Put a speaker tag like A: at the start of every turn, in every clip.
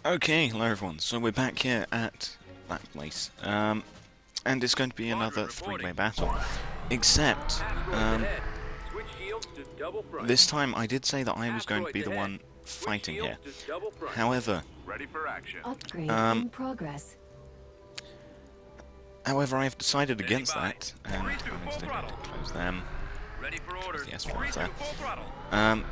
A: Okay, hello everyone. So we're back here at that place, and it's going to be another three-way battle. Except, this time I did say that I was going to be the one fighting here. However,
B: Upgrade in progress.
A: however, I have decided against that, and I'm going to close them. Close the S4s there.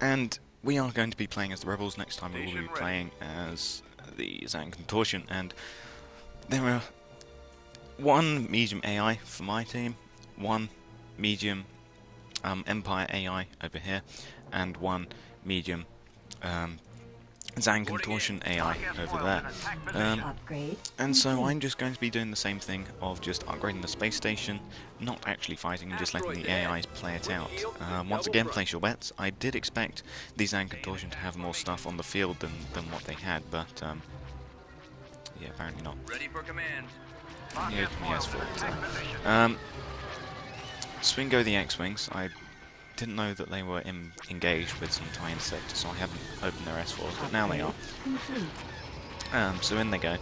A: And we are going to be playing as the Rebels. Next time we will be playing as the Zan Contortion, and there are one medium AI for my team, one medium Empire AI over here, and one medium Zan Contortion AI over there. And so I'm just going to be doing the same thing of just upgrading the space station, not actually fighting and just letting the AIs play it out. Once again, place your bets. I did expect the Zan Contortion to have more stuff on the field than what they had, but yeah, apparently not. Yes, Swingo the X-Wings. I didn't know that they were engaged with some TIE interceptors, so I haven't opened their S4s, but now they are. So in they go.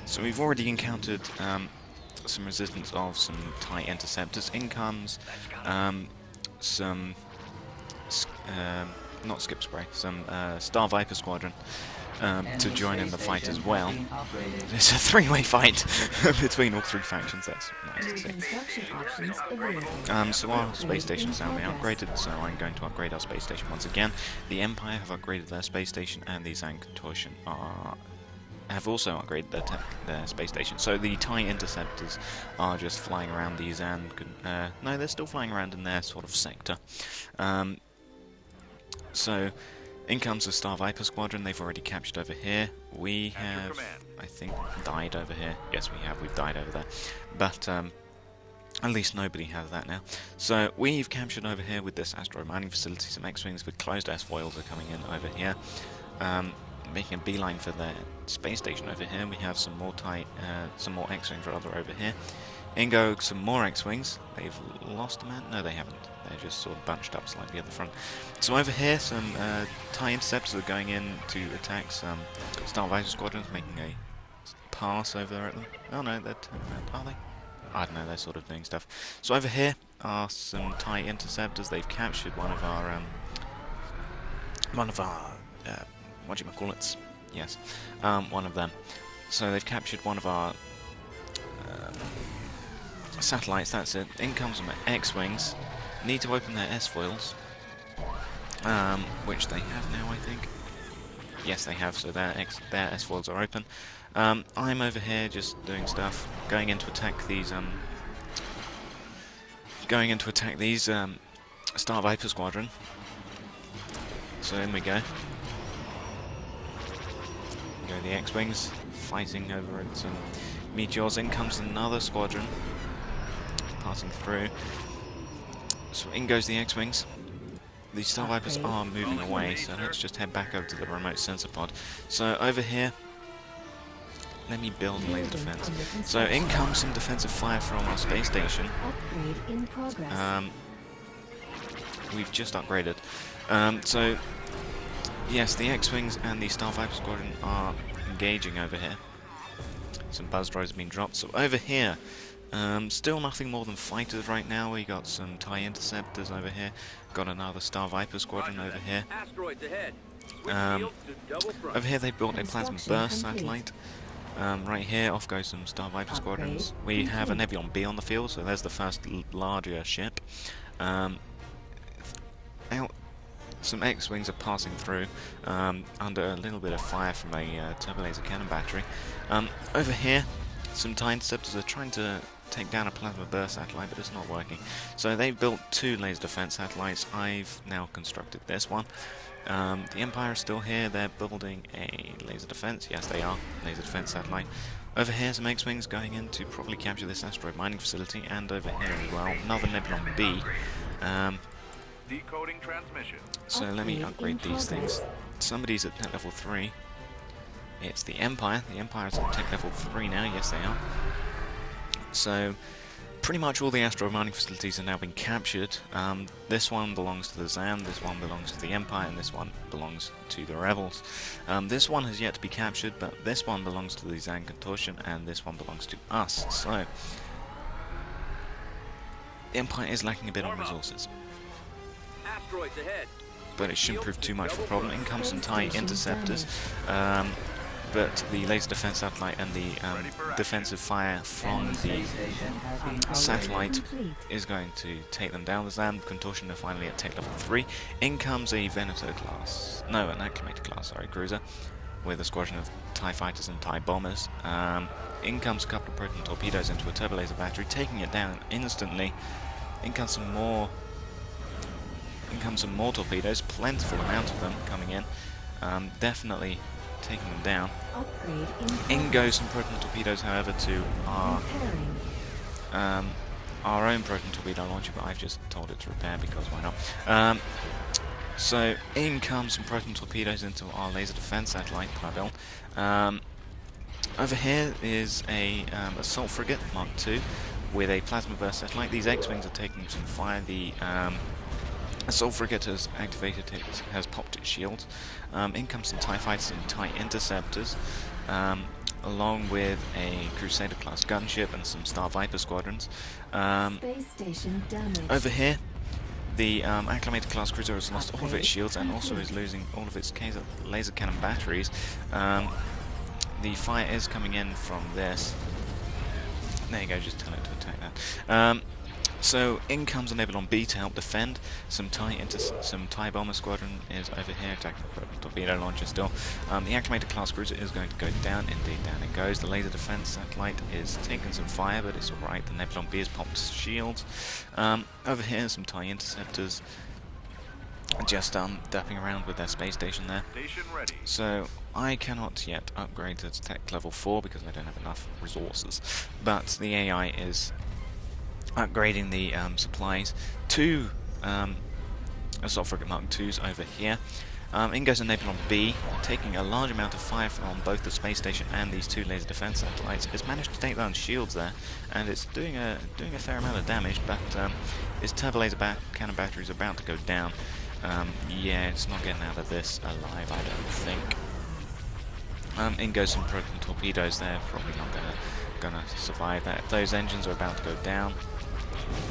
A: So we've already encountered some resistance of some TIE interceptors. In comes some not skip spray, some Star Viper squadron to join in the fight as well. It's a three-way fight between all three factions. That's nice to see. So our space station is now being upgraded, so I'm going to upgrade our space station once again. The Empire have upgraded their space station, and the Zan Contortion have also upgraded their space station. So the TIE interceptors are just flying around the Zan. No, they're still flying around in their sort of sector. So in comes the Star Viper squadron. They've already captured over here. We have, I think, died over here. Yes, we have. We've died over there. But at least nobody has that now. So we've captured over here with this asteroid mining facility some X-Wings with closed S-foils are coming in over here. Making a beeline for their space station over here. We have some more more X-Wings rather over here. In go some more X-Wings. They've lost a man? No, they haven't. They're just sort of bunched up slightly at the front. So over here, some TIE interceptors are going in to attack some Star Viper squadrons, making a pass over there at them. Oh no, they're turned around, are they? I don't know, they're sort of doing stuff. So over here are some TIE interceptors. They've captured one of our whatchamacallits? Yes, one of them. So they've captured one of our satellites, that's it. In comes some X-Wings. Need to open their S-foils, which they have now, I think. Yes, they have, so their S-foils are open. I'm over here just doing stuff, going in to attack these Star Viper squadron. So in we go. Go the X-Wings, fighting over at some meteors. In comes another squadron, passing through. So in goes the X-Wings. The Star Vipers are moving away, so let's just head back over to the remote sensor pod. So over here, let me build laser defense. So in comes some defensive fire from our space station. We've just upgraded. So yes, the X-Wings and the Star Viper squadron are engaging over here. Some buzz droids have been dropped. So over here, still nothing more than fighters right now. We got some TIE interceptors over here. Got another Star Viper squadron over here. Over here they built a plasma burst satellite. Right here, off goes some Star Viper squadrons. We have a Nebulon B on the field, so there's the first larger ship. Some X-Wings are passing through under a little bit of fire from a turbo laser cannon battery. Over here, some TIE interceptors are trying to take down a plasma burst satellite, but it's not working. So they've built two laser defense satellites. I've now constructed this one. The Empire is still here. They're building a laser defense. Yes, they are. Laser defense satellite. Over here, some X-Wings going in to probably capture this asteroid mining facility, and over here as well, another Nebulon B.
C: Decoding transmission.
A: So let me upgrade these things. Somebody's at tech level 3. It's the Empire. The Empire's at tech level 3 now. Yes, they are. So Pretty much all the asteroid mining facilities have now been captured. This one belongs to the Zan, this one belongs to the Empire, and this one belongs to the Rebels. This one has yet to be captured, but this one belongs to the Zan Contortion, and this one belongs to us. So, the Empire is lacking a bit on resources.
B: Asteroids ahead.
A: But it shouldn't prove too much of a problem. In comes some TIE interceptors, but the laser defense satellite and the defensive fire from the satellite is going to take them down. The Zan Contortion are finally at tech level 3. In comes a Venator class, no, an Acclimator class, sorry, cruiser, with a squadron of TIE fighters and TIE bombers. In comes a couple of proton torpedoes into a turbo laser battery, taking it down instantly. In comes some more torpedoes, plentiful amount of them coming in, definitely taking them down. In goes some proton torpedoes, however, to our own proton torpedo launcher, but I've just told it to repair because why not. So in comes some proton torpedoes into our laser defense satellite that I built. Over here is a assault frigate Mark II with a plasma burst satellite. These X-wings are taking some fire. The assault frigate has activated has popped its shields. In comes some TIE fighters and TIE interceptors, along with a Crusader class gunship and some Star Viper squadrons.
B: Space station damaged.
A: Over here, the Acclimator class cruiser has lost all of its shields and also is losing all of its laser cannon batteries. The fire is coming in from this. There you go, just tell it to attack that. So in comes a Nebulon B to help defend. Some TIE bomber squadron is over here attacking the torpedo launcher still. The Acclimator class cruiser is going to go down. Indeed, down it goes. The laser defense satellite is taking some fire, but it's alright. The Nebulon B has popped shields. Over here, some TIE interceptors just dapping around with their space station there.
B: Station ready.
A: So I cannot yet upgrade to tech level 4 because I don't have enough resources. But the AI is upgrading the supplies to assault frigate Mark IIs over here. In goes a Nebulon B, taking a large amount of fire from both the space station and these two laser defense satellites. It's managed to take down shields there, and it's doing a fair amount of damage. But its turbo laser cannon battery is about to go down. Yeah, it's not getting out of this alive, I don't think. In goes some proton torpedoes there, probably not gonna survive that. Those engines are about to go down.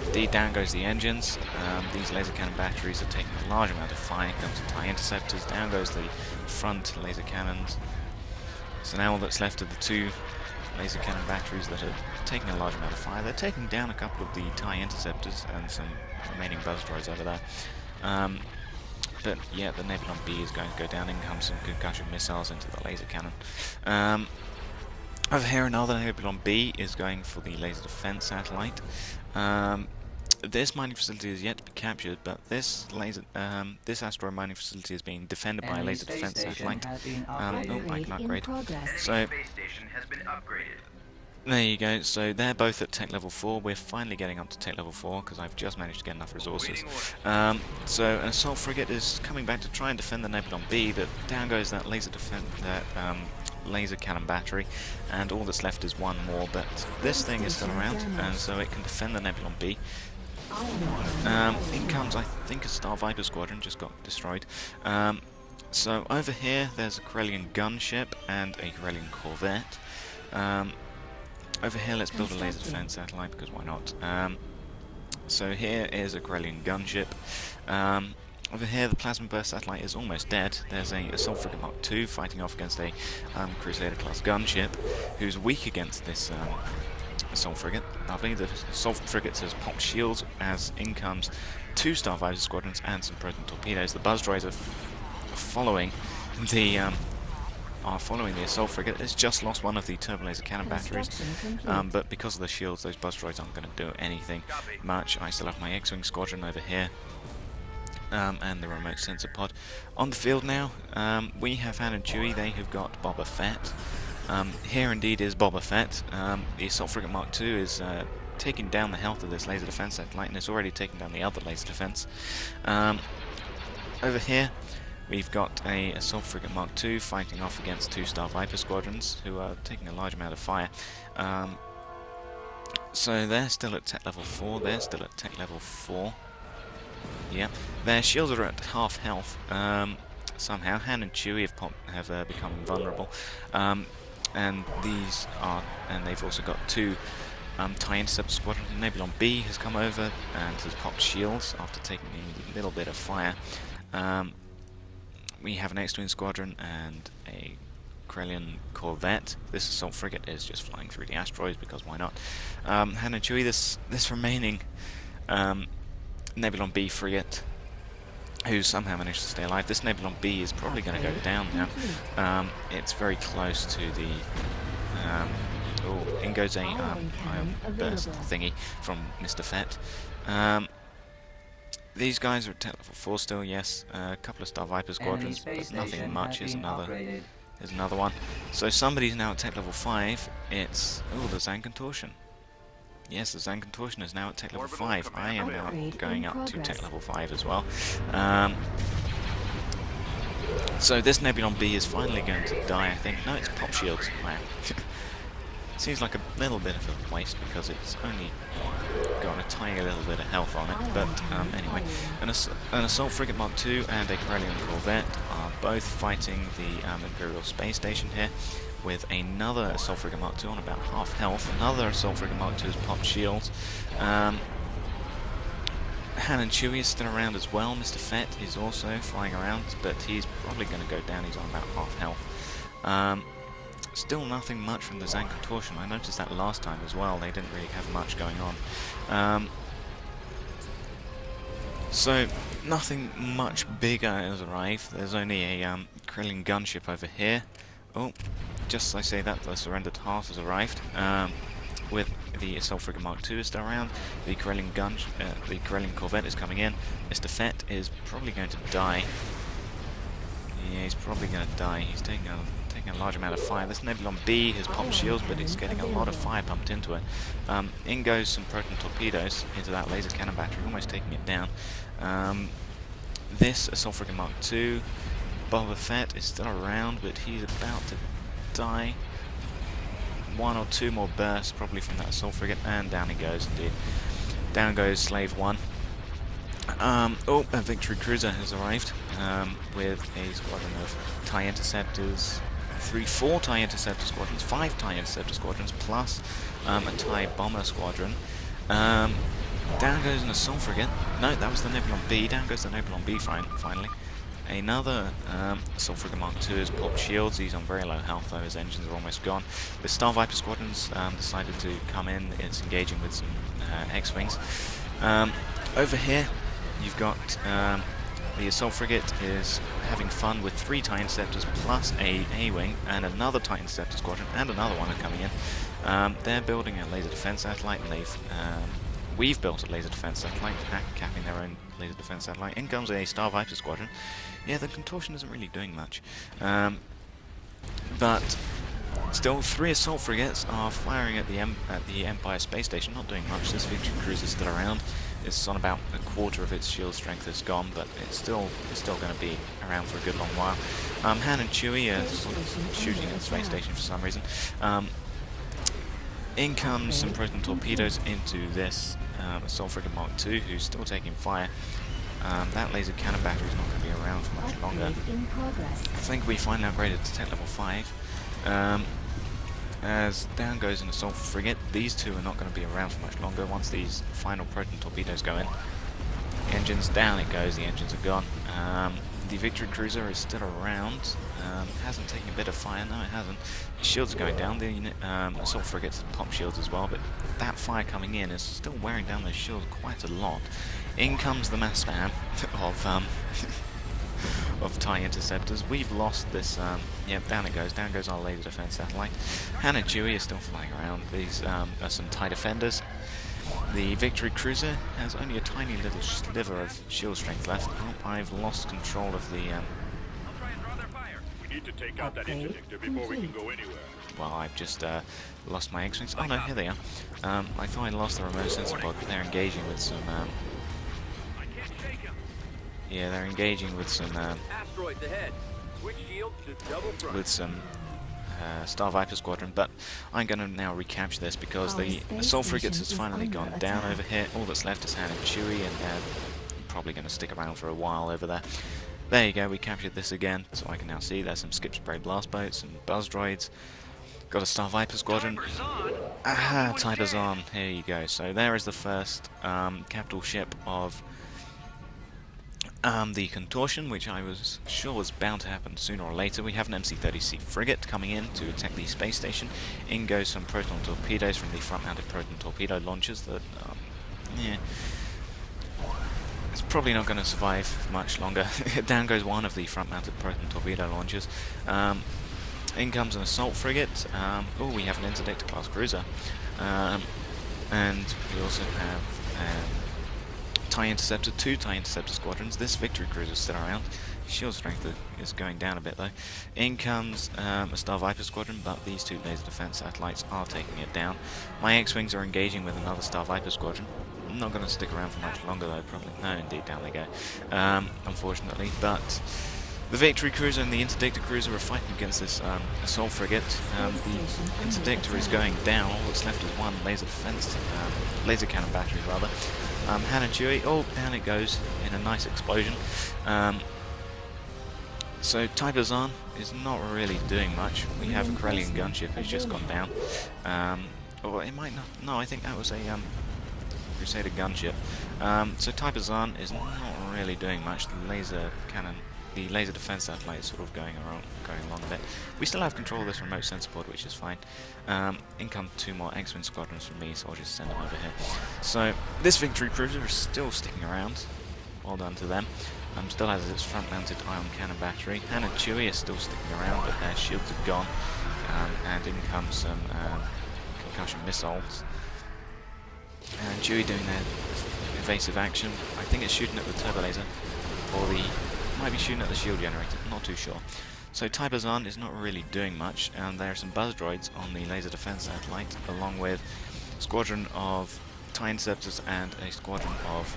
A: Indeed, down goes the engines. These laser cannon batteries are taking a large amount of fire. Comes the TIE interceptors. Down goes the front laser cannons. So now all that's left are the two laser cannon batteries that are taking a large amount of fire. They're taking down a couple of the TIE interceptors and some remaining buzz droids over there. But yeah, the Nebulon B is going to go down. In comes some concussion missiles into the laser cannon. Over here, another Nebulon B is going for the laser defense satellite. This mining facility is yet to be captured, but this asteroid mining facility is being defended by a laser defense satellite. Oh, I can upgrade. So there you go. So they're both at tech level 4. We're finally getting up to tech level 4 because I've just managed to get enough resources. So an assault frigate is coming back to try and defend the Nebulon B, but down goes that laser laser cannon battery, and all that's left is one more, but this thing is still around, and so it can defend the Nebulon B. In comes, I think, a Star Viper squadron, just got destroyed. So over here there's a Corellian gunship and a Corellian corvette. Over here let's build a laser defense satellite, because why not? So here is a Corellian gunship. Over here, the plasma burst satellite is almost dead. There's a assault frigate Mark II fighting off against a Crusader class gunship, who's weak against this assault frigate. Lovely. The assault frigate has popped shields as in comes two Star Viper squadrons and some proton torpedoes. The buzz droids are following the assault frigate. It's just lost one of the turbo laser cannon batteries, but because of the shields, those buzz droids aren't going to do anything much. I still have my X-wing squadron over here. And the remote sensor pod. On the field now, we have Han and Chewie. They have got Boba Fett. Here indeed is Boba Fett. The assault frigate Mark II is taking down the health of this laser defense satellite, and it's already taken down the other laser defense. Over here, we've got a assault frigate Mark II fighting off against two Star Viper squadrons, who are taking a large amount of fire. So they're still at tech level 4, they're still at tech level 4. Yep, their shields are at half health. Somehow Han and Chewie have become invulnerable. And they've also got two TIE Interceptor Squadron. Nebulon B has come over and has popped shields after taking a little bit of fire. We have an X-Wing Squadron and a Corellian Corvette. This assault frigate is just flying through the asteroids because why not? Han and Chewie, this remaining Nebulon B frigate, who somehow managed to stay alive. This Nebulon B is probably going to go down now. It's very close to the... in goes a ion burst thingy from Mr. Fett. These guys are at tech level 4 still, yes. A couple of Star Viper squadrons, but nothing much. Here's another one. So somebody's now at tech level 5. It's... oh, the Zan Contortion. Yes, the Zan Contortion is now at tech level 5. I am now going up to tech level 5 as well. So this Nebulon B is finally going to die, I think. No, it's pop shields. Wow. Seems like a little bit of a waste because it's only got a tiny little bit of health on it. But anyway, an Assault Frigate Mark II and a Corellian Corvette are both fighting the Imperial Space Station here, with another Assault Frigate Mark II on about half health. Another Assault Frigate Mark II has popped shields. Han and Chewie is still around as well. Mr. Fett is also flying around, but he's probably going to go down. He's on about half health. Still nothing much from the Zan Contortion. I noticed that last time as well. They didn't really have much going on. So nothing much bigger has arrived. There's only a Krillin gunship over here. Oh, just as I say that, the surrendered half has arrived. With the Assault Frigate Mark II is still around. The Corellian Corvette is coming in. Mr. Fett is probably going to die. Yeah, he's probably going to die. He's taking a large amount of fire. This Nebulon B has popped shields, but it's getting a lot of fire pumped into it. In goes some proton torpedoes into that laser cannon battery, almost taking it down. This Assault Frigate Mark II, Boba Fett is still around, but he's about to die. One or two more bursts, probably from that Assault Frigate, and down he goes indeed. Down goes Slave 1. Oh, a Victory Cruiser has arrived with a squadron of TIE Interceptors. 4 TIE Interceptor squadrons, 5 TIE Interceptor squadrons, plus a TIE Bomber squadron. Down goes an Assault Frigate. No, that was the Nebulon B. Down goes the Nebulon B finally. Another Assault Frigate Mark II has popped shields. He's on very low health though, his engines are almost gone. The Star Viper squadrons decided to come in. It's engaging with some X-Wings. Over here, you've got the Assault Frigate is having fun with 3 TIE Interceptors plus a A-Wing and another TIE Interceptor squadron and another one are coming in. They're building a laser defense satellite, and we've built a laser defense satellite, capping their own laser defense satellite. In comes a Star Viper squadron. Yeah, the Contortion isn't really doing much. But still, 3 Assault Frigates are firing at the Empire Space Station, not doing much. This Victory Cruiser is still around. It's on about a quarter of its shield strength is gone, but it's still going to be around for a good long while. Han and Chewie are sort of shooting at the space station for some reason. In comes some proton torpedoes into this Assault Frigate Mark II, who's still taking fire. That laser cannon battery is not going to be around for much longer. I think we finally upgraded to tech level 5. As down goes an Assault Frigate. These two are not going to be around for much longer once these final proton torpedoes go in. Engines down it goes, the engines are gone. The Victory Cruiser is still around. Hasn't taken a bit of fire, no it hasn't. The shields are going down, the Assault Frigates pop shields as well, but that fire coming in is still wearing down those shields quite a lot. In comes the mass spam of TIE Interceptors. We've lost this, yeah, down goes our laser defense satellite. Han and Chewie are still flying around. These are some TIE Defenders. The Victory Cruiser has only a tiny little sliver of shield strength left. Oh, I've lost control of the...
C: I'll try and draw their fire. We need to take out that interdictor before we can go anywhere.
A: Well, I've just lost my X-Wings. Oh no, here they are. I thought I lost the remote sensor pod, but they're engaging with some... yeah, they're engaging with some...
B: Asteroids ahead. Switch shields to double front.
A: with some Star Viper squadron, but I'm going to now recapture this because the assault frigates has finally gone down over here. All that's left is Han and Chewie, and they're probably going to stick around for a while over there. There you go, we captured this again, so I can now see there's some skip spray blast boats and buzz droids. Got a Star Viper squadron. Aha, Tiber's on. Here you go. So there is the first capital ship of the Contortion, which I was sure was bound to happen sooner or later. We have an MC-30C frigate coming in to attack the space station. In goes some proton torpedoes from the front-mounted proton torpedo launchers that, yeah, it's probably not going to survive much longer. Down goes one of the front-mounted proton torpedo launchers. In comes an assault frigate. Oh, we have an interdictor-class cruiser. And we also have TIE Interceptor, 2 TIE Interceptor squadrons. This Victory cruiser is still around. Shield strength is going down a bit though. In comes a Star Viper squadron, but these 2 laser defense satellites are taking it down. My X-Wings are engaging with another Star Viper squadron. I'm not going to stick around for much longer though, probably. No, indeed, down they go. Unfortunately, but the Victory cruiser and the Interdictor cruiser are fighting against this assault frigate. The Interdictor is going down. All that's left is one laser defense, laser cannon battery rather. Han and Chewie, oh, down it goes in a nice explosion. So Typerzan is not really doing much. We have a Corellian gunship who's just gone down. Or it might not. No, I think that was a Crusader gunship. So Typerzan is not really doing much. The laser cannon, the laser defense satellite is sort of going along a bit. We still have control of this remote sensor board, which is fine. In come 2 more X-Wing squadrons from me, so I'll just send them over here. So this Victory cruiser is still sticking around. Well done to them. Still has its front-mounted ion cannon battery. Han and Chewie are still sticking around, but their shields are gone. And in comes some concussion missiles. And Chewie doing their evasive action. I think it's shooting at the turbo laser, or might be shooting at the shield generator. Not too sure. So Typerzan is not really doing much, and there are some buzz droids on the laser defense satellite, along with a squadron of TIE Interceptors and a squadron of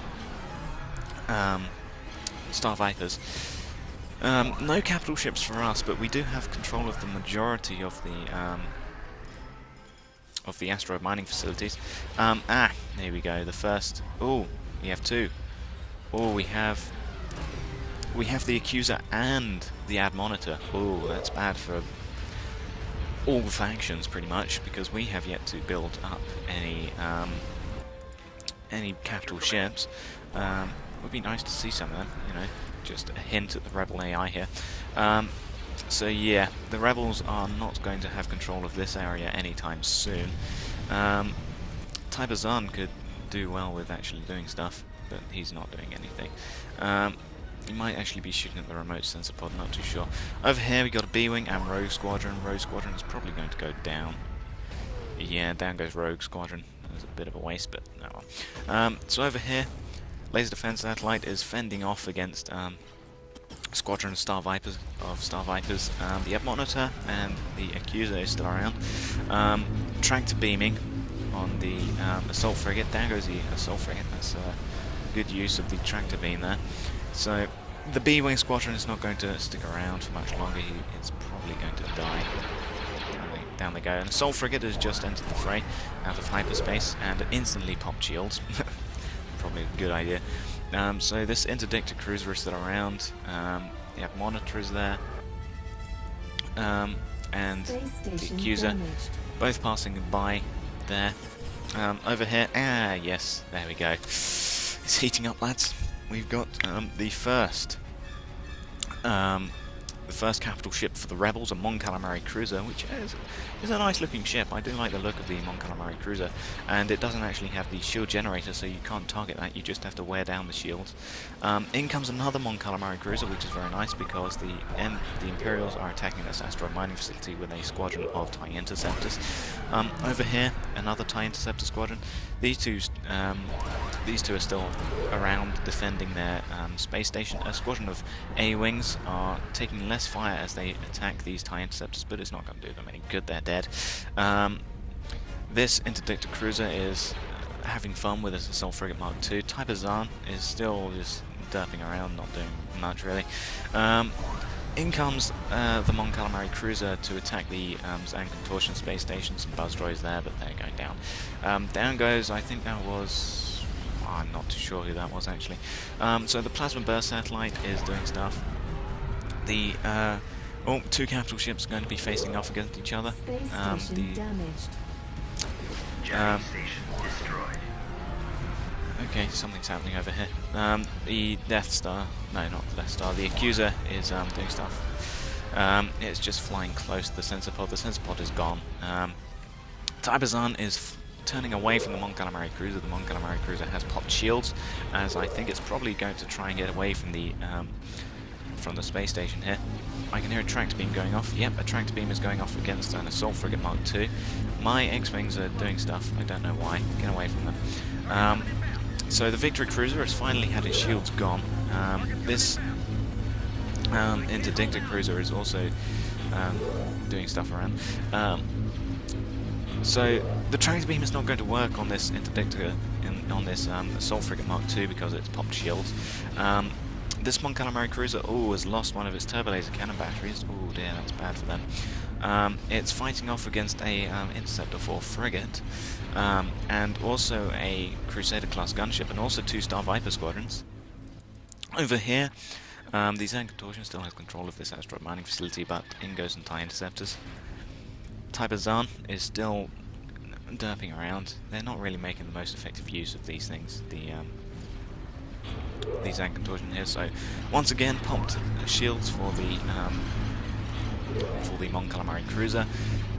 A: Star Vipers. No capital ships for us, but we do have control of the majority of the asteroid mining facilities. There we go. The first. Oh, we have 2. Oh, we have the Accuser and the Admonitor. Oh, that's bad for all factions pretty much, because we have yet to build up any capital ships. Would be nice to see some of them, you know, just a hint at the Rebel AI here. So yeah, the Rebels are not going to have control of this area anytime soon. Typerzan could do well with actually doing stuff, but he's not doing anything. He might actually be shooting at the remote sensor pod, not too sure. Over here we got a B-Wing and Rogue Squadron. Rogue Squadron is probably going to go down. Yeah, down goes Rogue Squadron. There's a bit of a waste, but no. So over here, laser defense satellite is fending off against squadron of Star Vipers. The Admonitor and the Accuser is still around. Tractor beaming on the assault frigate. Down goes the assault frigate. That's good use of the tractor beam there. So the B-Wing squadron is not going to stick around for much longer. It's probably going to die. Down they go. And assault frigate has just entered the fray out of hyperspace and instantly popped shields. Probably a good idea. So this interdictor cruiser is still around. The Admonitor is there, and the Accuser, both passing by there. Over here, yes, there we go. It's heating up, lads. We've got the first capital ship for the Rebels, a Mon Calamari cruiser, which is a nice looking ship. I do like the look of the Mon Calamari cruiser, and it doesn't actually have the shield generator, so you can't target that, you just have to wear down the shields. In comes another Mon Calamari cruiser, which is very nice because the Imperials are attacking this asteroid mining facility with a squadron of TIE Interceptors. Over here, another TIE Interceptor squadron. These two are still around defending their space station. A squadron of A-Wings are taking less fire as they attack these TIE Interceptors, but it's not going to do them any good, they're dead. This interdictor cruiser is having fun with its assault frigate Mark II. Typerzan is still just derping around, not doing much really. in comes the Mon Calamari cruiser to attack the Zan Contortion space station. Some buzz droids there, but they're going down. Down goes, I think that was... oh, I'm not too sure who that was actually. So the Plasma Burst satellite is doing stuff. The two capital ships are going to be facing off against each other.
B: Space station damaged.
D: Station destroyed.
A: Okay, something's happening over here. The Death Star, no, not the Death Star, the Accuser is doing stuff. It's just flying close to the sensor pod. The sensor pod is gone. Taibazan is turning away from the Mon Calamari cruiser. The Mon Calamari cruiser has popped shields, as I think it's probably going to try and get away from the space station here. I can hear a tractor beam going off. Yep, a tractor beam is going off against an assault frigate Mark II. My X-Wings are doing stuff. I don't know why. Get away from them. So the Victory cruiser has finally had its shields gone. This interdictor cruiser is also doing stuff around. So the tractor beam is not going to work on this interdictor, on this assault frigate Mark II, because it's popped shields. This Mon Calamari cruiser, has lost one of its turbo laser cannon batteries. Oh dear, that's bad for them. It's fighting off against a Interceptor 4 frigate, and also a Crusader class gunship, and also 2 Star Viper squadrons. Over here, the Zan Contortion still has control of this asteroid mining facility, but in goes some TIE interceptors. Taibazan is still derping around. They're not really making the most effective use of these things. These Zan Contortion here. So once again, pumped shields for the Mon Calamari cruiser.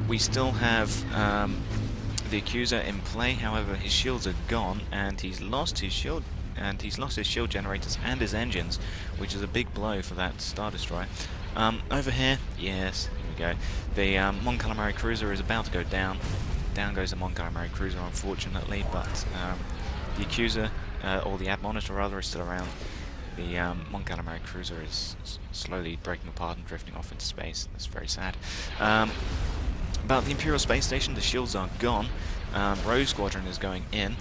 A: We still have the Accuser in play. However, his shields are gone, and he's lost his shield. And he's lost his shield generators and his engines, which is a big blow for that Star Destroyer. Over here, yes, here we go. The Mon Calamari cruiser is about to go down. Down goes the Mon Calamari cruiser, unfortunately, but the Accuser, or the Admonitor rather, is still around. The Mon Calamari cruiser is slowly breaking apart and drifting off into space. That's very sad. About the Imperial Space Station, the shields are gone. Rogue Squadron is going in.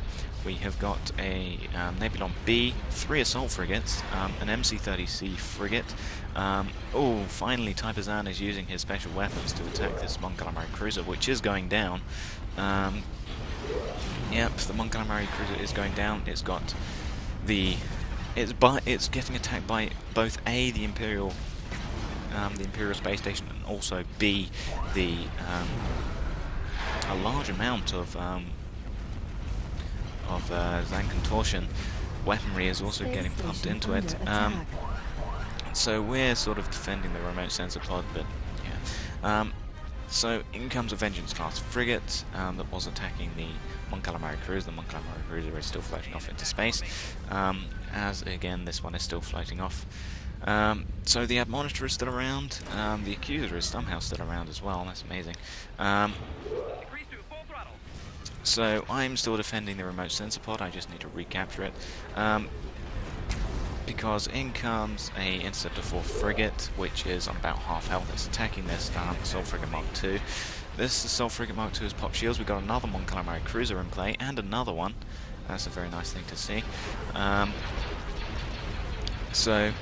A: We have got a Nebulon B, 3 assault frigates, an MC-30C frigate. Finally Taibazan is using his special weapons to attack this Mon Calamari cruiser, which is going down. Yep, the Mon Calamari cruiser is going down. It's got the... It's getting attacked by both A, the Imperial Space Station, and also B, a large amount of Zan Contortion weaponry is also getting pumped into it. So we're sort of defending the remote sensor pod, but yeah. So in comes a Vengeance class frigate that was attacking the Mon Calamari cruiser. The Mon Calamari cruiser is still floating off into space, as again this one is still floating off. So the Admonitor is still around. The Accuser is somehow still around as well. That's amazing. So I'm still defending the remote sensor pod. I just need to recapture it. Because in comes a Interceptor 4 frigate, which is on about half health. It's attacking this assault frigate Mark II. This assault frigate Mark II has popped shields. We've got another Mon Calamari cruiser in play, and another one. That's a very nice thing to see. So,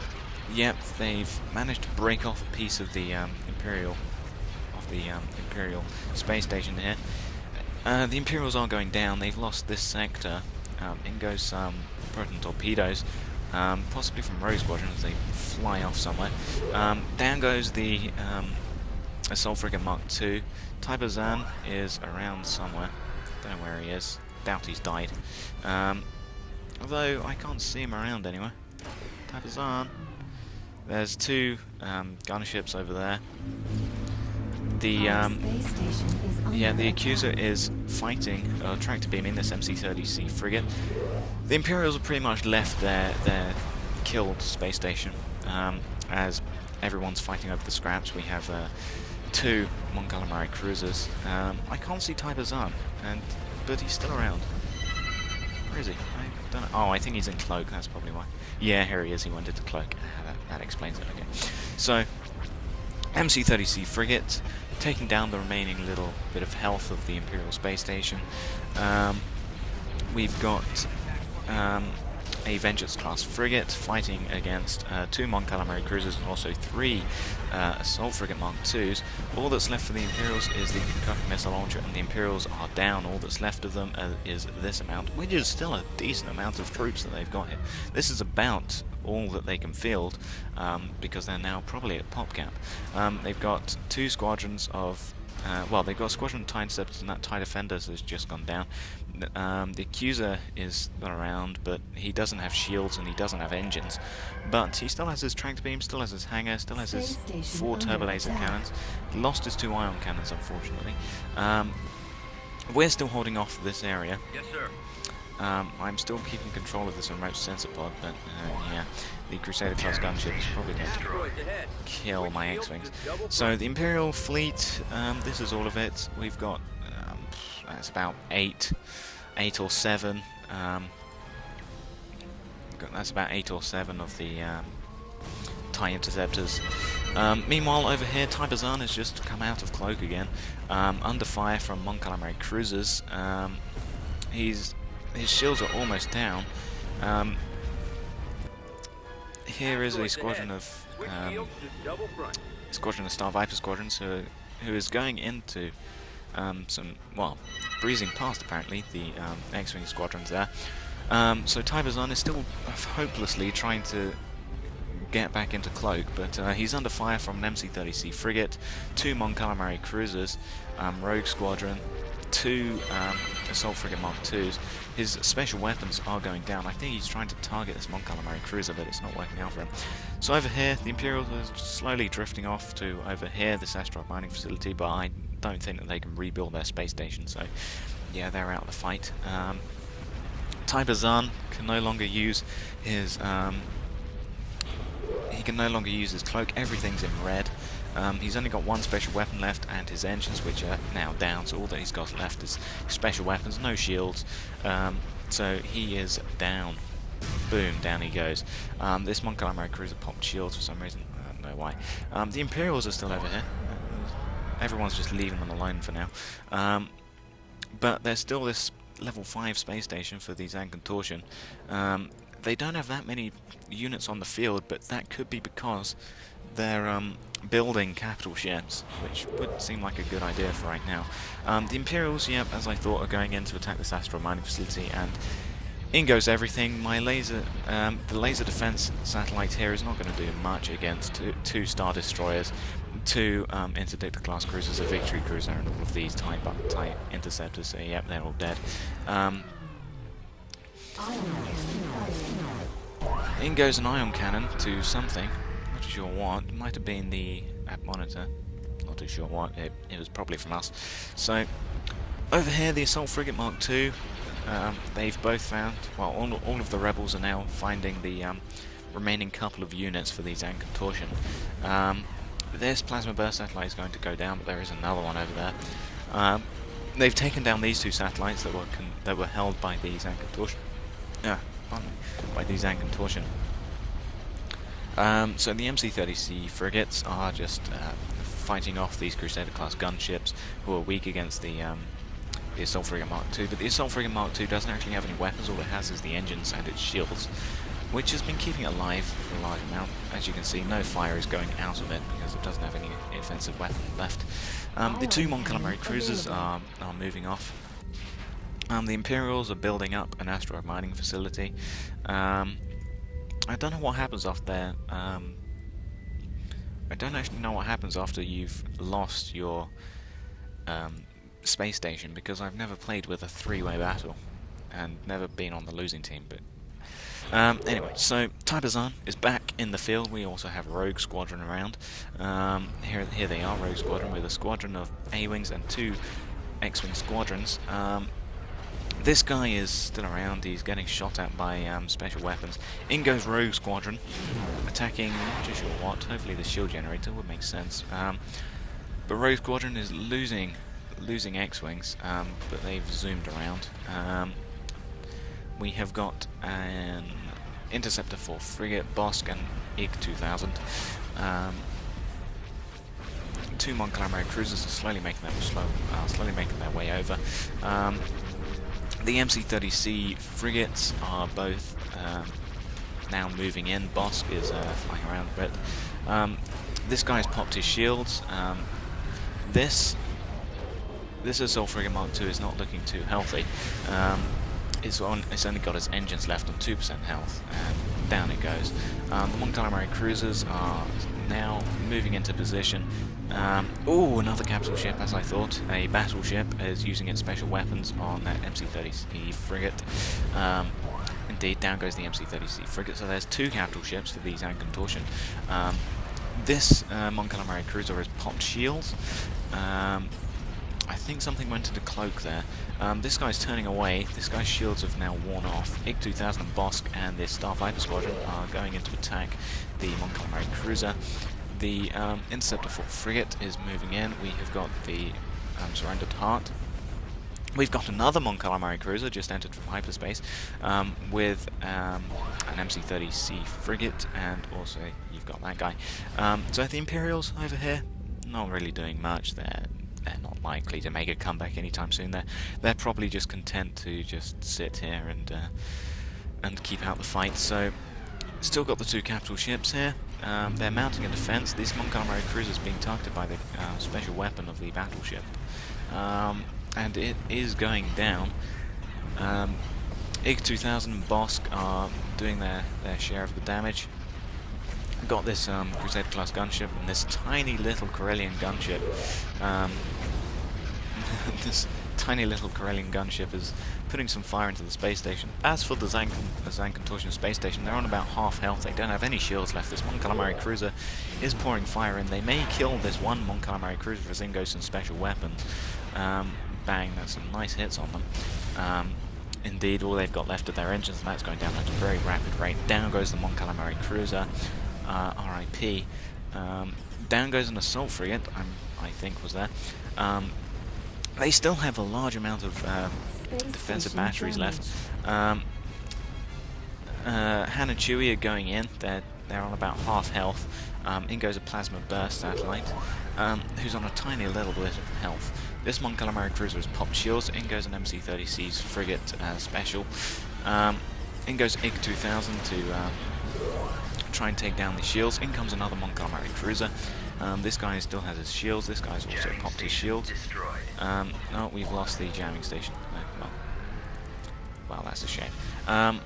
A: yep, they've managed to break off a piece of the Imperial space station here. The Imperials are going down. They've lost this sector. In goes some proton torpedoes. Possibly from Rogue Squadron as they fly off somewhere. Down goes the assault frigate Mark II. Taibazan is around somewhere. Don't know where he is. Doubt he's died. Although I can't see him around anywhere. Taibazan. There's 2 gunships over there. The the Accuser is fighting tractor beaming this MC-30C frigate. The Imperials have pretty much left their killed space station as everyone's fighting over the scraps. We have 2 Mon Calamari cruisers. I can't see Taibazan, but he's still around. Where is he? I don't know. Oh, I think he's in cloak. That's probably why. Yeah, here he is. He went into cloak. That explains it. Okay. So MC-30C frigate taking down the remaining little bit of health of the Imperial Space Station. We've got a Vengeance-class frigate fighting against 2 Mon Calamari cruisers and also 3 Assault Frigate Mark IIs. All that's left for the Imperials is the concurrent missile launcher, and the Imperials are down. All that's left of them is this amount, which is still a decent amount of troops that they've got here. This is about all that they can field, because they're now probably at pop cap. They've got 2 squadrons of well, they've got a squadron of TIE Interceptors, and that TIE Defenders has just gone down. The Accuser is not around, but he doesn't have shields and he doesn't have engines. But he still has his tractor beam, still has his hangar, still has his 4 turbo laser cannons. He lost his 2 ion cannons, unfortunately. We're still holding off this area.
C: Yes, sir.
A: I'm still keeping control of this remote sensor pod, but yeah, the Crusader-class gunship is probably going to kill my X-Wings. So the Imperial fleet, this is all of it. We've got, that's about 8 or 7. That's about 8 or 7 of the TIE Interceptors. Meanwhile, over here, TIE Bazan has just come out of cloak again, under fire from Mon Calamari cruisers. His shields are almost down. Here is a squadron of Star Viper squadrons who is going into some, well, breezing past apparently the X-Wing squadrons there. So TIE Bazan is still hopelessly trying to get back into cloak, but he's under fire from an MC-30C frigate, 2 Mon Calamari cruisers, rogue squadron, 2 Assault Frigate Mark IIs. His special weapons are going down. I think he's trying to target this Mon Calamari cruiser, but it's not working out for him. So over here, the Imperials are slowly drifting off to over here, this asteroid mining facility, but I don't think that they can rebuild their space station, so yeah, they're out of the fight. TIE Bazan can no longer use his cloak. Everything's in red. He's only got 1 special weapon left and his engines, which are now down, so all that he's got left is special weapons, no shields. So he is down. Boom, down he goes. This Mon Calamari cruiser popped shields for some reason, I don't know why. The Imperials are still over here. Everyone's just leaving them alone for now. But there's still this level 5 space station for the Zan Contortion. They don't have that many units on the field, but that could be because they're building capital ships, which would seem like a good idea for right now. The Imperials, yep, as I thought, are going in to attack this asteroid mining facility, and in goes everything. My laser, the laser defense satellite here is not going to do much against 2 Star Destroyers, 2 Interdictor-class cruisers, a Victory cruiser, and all of these TIE Interceptors, so yep, they're all dead. In goes an ion cannon to something, not too sure what. It might have been the app monitor, not too sure what. It was probably from us. So over here, the Assault Frigate Mark II, they've both found, well, all of the rebels are now finding the remaining couple of units for the Zan Contortion. This plasma burst satellite is going to go down, but there is another one over there. They've taken down these 2 satellites that were held by the Zan Contortion. By the Zan Contortion. So the MC-30C frigates are just fighting off these Crusader-class gunships who are weak against the Assault Frigate Mark II, but the Assault Frigate Mark II doesn't actually have any weapons. All it has is the engines and its shields, which has been keeping it alive for a large amount. As you can see, no fire is going out of it because it doesn't have any offensive weapon left. The 2 Mon Calamari cruisers are moving off. The Imperials are building up an asteroid mining facility. I don't know what happens after there. I don't actually know what happens after you've lost your space station, because I've never played with a 3-way battle and never been on the losing team. But anyway, so TIE Bazan is back in the field. We also have Rogue Squadron around. Here they are, Rogue Squadron, with a squadron of A-Wings and 2 X-Wing squadrons. This guy is still around. He's getting shot at by special weapons. In goes Rogue Squadron, attacking, not too sure what, hopefully the shield generator would make sense. But Rogue Squadron is losing X-Wings, but they've zoomed around. We have got an Interceptor for frigate, Bosk and IG 2000. 2 Mon Calamari cruisers are slowly making their way over. The MC-30C frigates are both now moving in. Bosk is flying around a bit. This guy's popped his shields. This Assault Frigate Mark II is not looking too healthy. It's only got its engines left on 2% health, and down it goes. The Mon Calamari cruisers are now moving into position. Oh, another capital ship, as I thought. A battleship is using its special weapons on that MC-30C frigate. Indeed, down goes the MC-30C frigate, so there's 2 capital ships for the Zan Contortion. This Mon Calamari cruiser has popped shields. I think something went into cloak there. This guy's turning away. This guy's shields have now worn off. IG 2000 and Bosk and the Star Viper Squadron are going in to attack the Mon Calamari cruiser. The Interceptor frigate is moving in. We have got the Surrendered Heart. We've got another Mon Calamari cruiser just entered from hyperspace with an MC-30C frigate, and also you've got that guy. So the Imperials over here, not really doing much. They're not likely to make a comeback anytime soon. They're probably just content to just sit here and keep out the fight. So still got the 2 capital ships here. They're mounting a defense. This Mon Calamari cruiser is being targeted by the special weapon of the battleship, and it is going down. IG 2000 and Bosk are doing their share of the damage. Got this Crusader class gunship and this tiny little Corellian gunship. This tiny little Corellian gunship is putting some fire into the space station. As for the Zan Contortion space station, they're on about half health. They don't have any shields left. This Mon Calamari cruiser is pouring fire in. They may kill this one Mon Calamari cruiser for Zingos and special weapons. Bang, that's some nice hits on them. Indeed, all they've got left are their engines, and that's going down at a very rapid rate. Down goes the Mon Calamari cruiser. RIP. Down goes an assault frigate, I think was there. They still have a large amount of defensive batteries left. Han and Chewie are going in. They're on about half health. In goes a plasma burst satellite, who's on a tiny little bit of health. This Mon Calamari cruiser has popped shields. In goes an MC-30C's frigate special. In goes IG 2000 to try and take down the shields. In comes another Mon Calamari cruiser. This guy still has his shields. This guy's also popped his shield. Oh, we've lost the jamming station. Well, that's a shame. And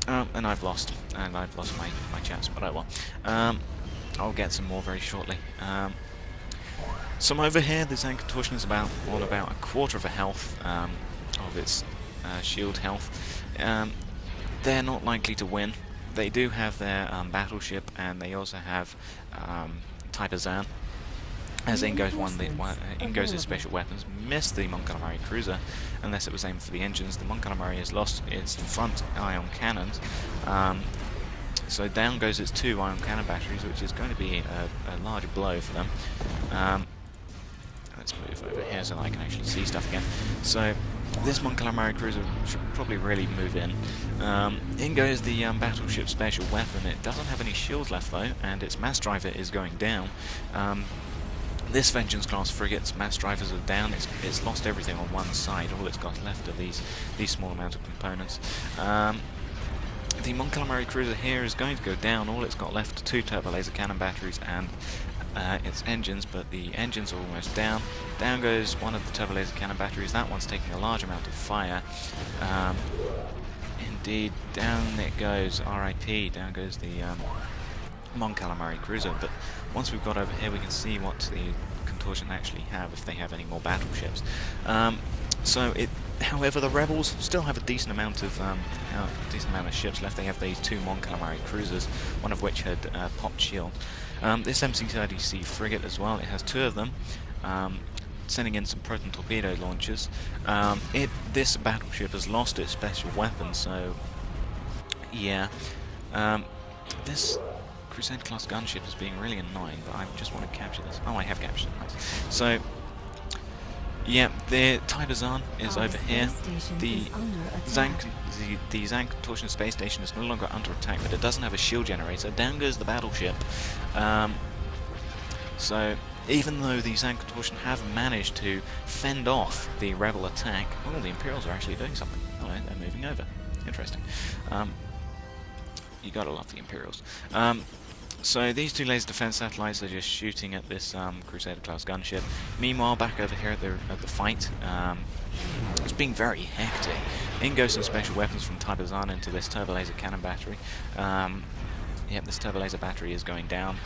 A: I've lost my chance, but oh well. I'll get some more very shortly. So over here, the Zan Contortion is about a quarter of a health of its shield health. They're not likely to win. They do have their battleship, and they also have Type Zan. As Ingo's special weapons missed the Mon Calamari cruiser, unless it was aimed for the engines. The Mon Calamari has lost its front ion cannons, so down goes its 2 ion cannon batteries, which is going to be a large blow for them. Let's move over here so that I can actually see stuff again. So this Mon Calamari cruiser should probably really move in. In goes the battleship special weapon. It doesn't have any shields left though, and its mass driver is going down. This Vengeance class frigate's mass drivers are down. It's lost everything on one side. All it's got left are these small amount of components. The Mon Calamari cruiser here is going to go down. All it's got left are 2 turbo laser cannon batteries and its engines, but the engines are almost down. Down goes one of the turbo laser cannon batteries. That one's taking a large amount of fire. Indeed, down it goes. RIP. Down goes the Mon Calamari cruiser. But once we've got over here, we can see what the Contortion actually have, if they have any more battleships. However, the Rebels still have a decent amount of ships left. They have these 2 Mon Calamari cruisers, one of which had popped shield. This MC-30C frigate as well. It has 2 of them, sending in some proton torpedo launchers. This battleship has lost its special weapon, so yeah. This Crusade class gunship is being really annoying, but I just want to capture this. Oh, I have captured it. Nice. So yeah, the Type Zan is over here. The Zan Contortion space station is no longer under attack, but it doesn't have a shield generator. Down goes the battleship. So even though the Zan Contortion have managed to fend off the rebel attack, oh, the Imperials are actually doing something. Alright, they're moving over. Interesting. You gotta love the Imperials. So these two laser defense satellites are just shooting at this Crusader-class gunship. Meanwhile, back over here at the fight, it's been very hectic. In goes some special weapons from Taibazan into this turbo laser cannon battery. Yep, this turbo laser battery is going down.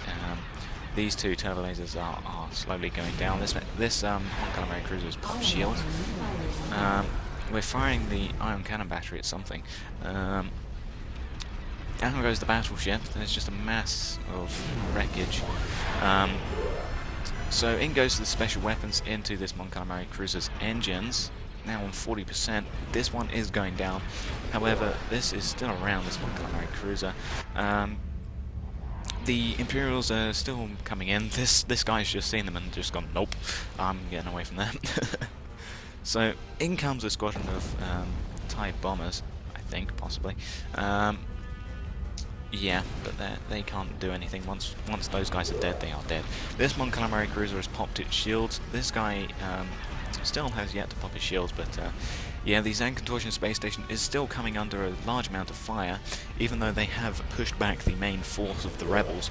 A: These two turbo lasers are slowly going down. This Mon Calamari cruiser is pop shield. We're firing the ion cannon battery at something. Down goes the battleship. There's just a mass of wreckage. So in goes the special weapons into this Mon Calamari cruiser's engines. Now on 40%. This one is going down. However, this is still around this Mon Calamari cruiser. The Imperials are still coming in. This guy's just seen them and just gone, nope, I'm getting away from them. So in comes a squadron of TIE bombers, I think, possibly. Yeah, but they can't do anything. Once those guys are dead, they are dead. This Mon Calamari cruiser has popped its shields. This guy still has yet to pop his shields, but yeah, the Zan Contortion space station is still coming under a large amount of fire, even though they have pushed back the main force of the rebels.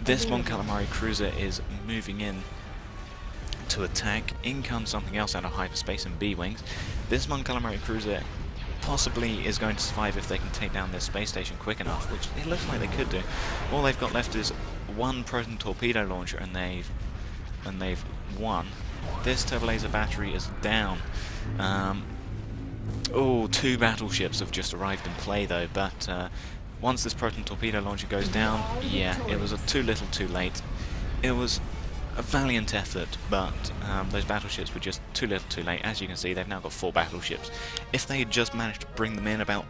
A: This Mon Calamari cruiser is moving in to attack. In comes something else out of hyperspace and B-wings. This Mon Calamari cruiser possibly is going to survive if they can take down their space station quick enough, which it looks like they could do. All they've got left is one proton torpedo launcher, and they've won. This turbo laser battery is down. Oh, two battleships have just arrived in play though, but once this proton torpedo launcher goes down, yeah, it was too little too late. It was a valiant effort, but those battleships were just too little too late. As you can see, they've now got 4 battleships. If they had just managed to bring them in about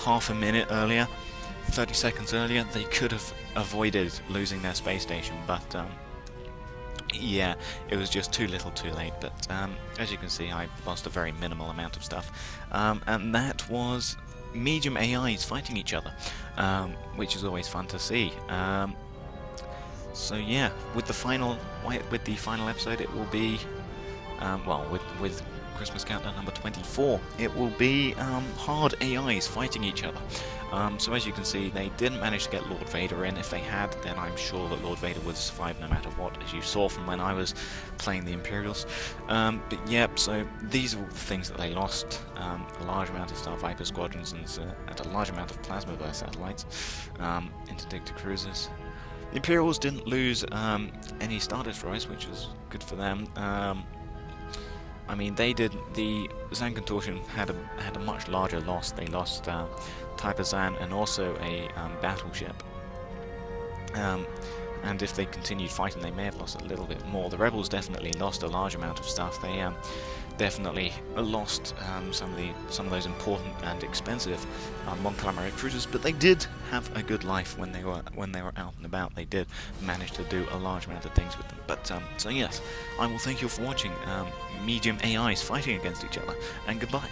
A: half a minute earlier, 30 seconds earlier, they could have avoided losing their space station, but yeah, it was just too little too late. But as you can see, I lost a very minimal amount of stuff, and that was medium AIs fighting each other, which is always fun to see. So yeah, with the final episode, it will be well, with Christmas Countdown number 24, it will be hard AIs fighting each other. So as you can see, they didn't manage to get Lord Vader in. If they had, then I'm sure that Lord Vader would survive no matter what, as you saw from when I was playing the Imperials. But yep, so these are all the things that they lost. A large amount of Star Viper squadrons and a large amount of plasma burst satellites, interdictor cruisers. The Imperials didn't lose any Star Destroyers, which was good for them. I mean, they did. The Zan Contortion had a much larger loss. They lost Taibazan and also a battleship. And if they continued fighting, they may have lost a little bit more. The Rebels definitely lost a large amount of stuff. They definitely lost some of those important and expensive Mon Calamari cruisers, but they did have a good life when they were out and about. They did manage to do a large amount of things with them. But so yes, I will thank you for watching medium AIs fighting against each other, and goodbye.